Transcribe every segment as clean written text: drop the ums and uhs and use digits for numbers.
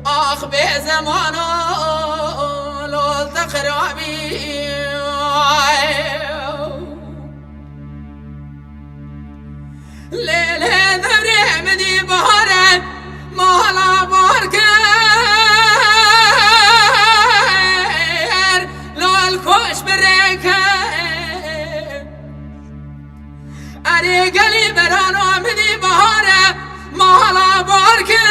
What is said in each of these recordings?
آخ به زمان لولت خرابی لیله دوره مدی بهاره مالا بارکر لول خوش برکر اری گلی برانو مدی بهاره مالا بارکر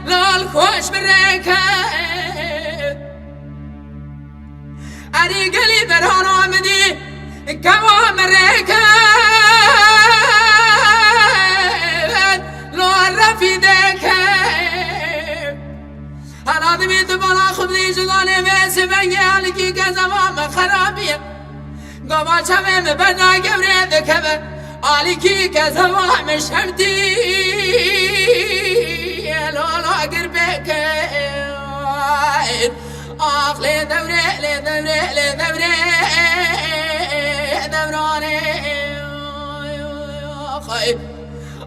لول خوش برکر اری گلی برانو مدی كوام الركاب لو الرفي دكاب هلا دميت بلا خبزي جلاني بس بنيالكي كزمام خرابية قبا شمم بنا قبري ذكبر عليكي كزمام شمتي لو لا قربك آخ لي دوري لي دوري لي دوري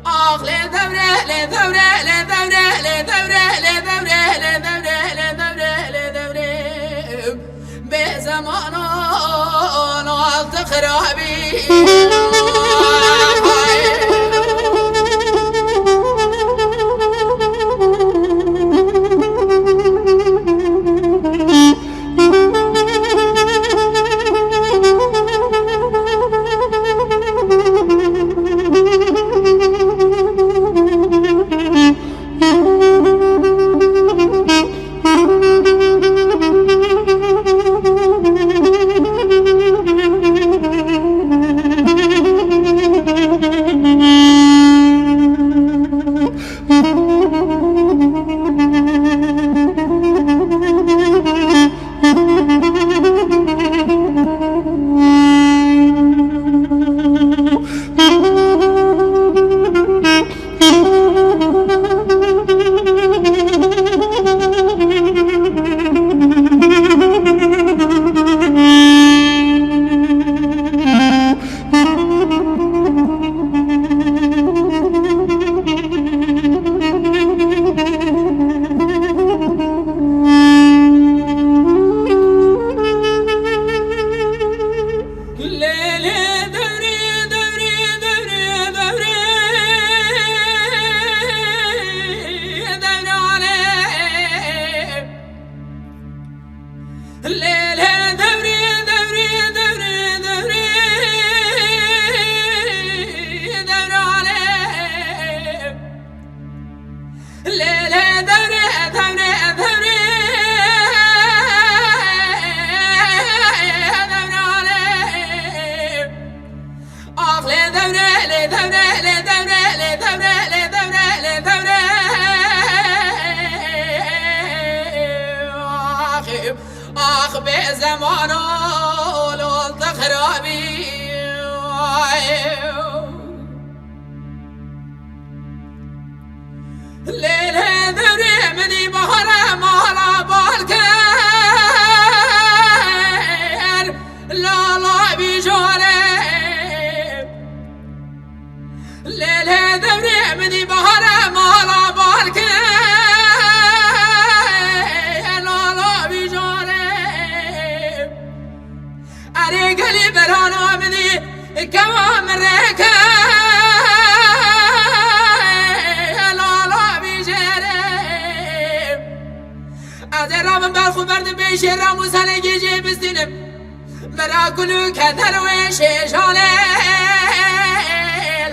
آخ لی دوره لی دوره لی دوره لی دوره لی دوره لی دوره لی دوره لی دوره به زمان آلت خرابی آخ به زمان لولت خرابی لیله دوره منی بهاره مالا بالکر لالا بیجاره لیله دوره منی بهاره مالا بالکر اری گلی برانو منی كوام الركاب لالا بیجاره از رام برخو برد بیش رام و سنگی جی بستینم برا کلو کدر و شیشانه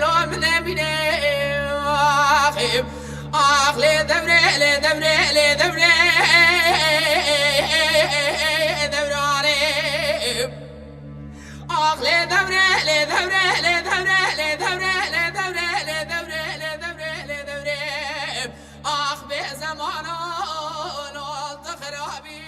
لام نبینه آخ لی دوره لی دوره لی دوره آخ لی دوره لی دوره لی دوره لی دوره لی دوره لی دوره لی دوره لی دوره آخ به زمان لولت خرابی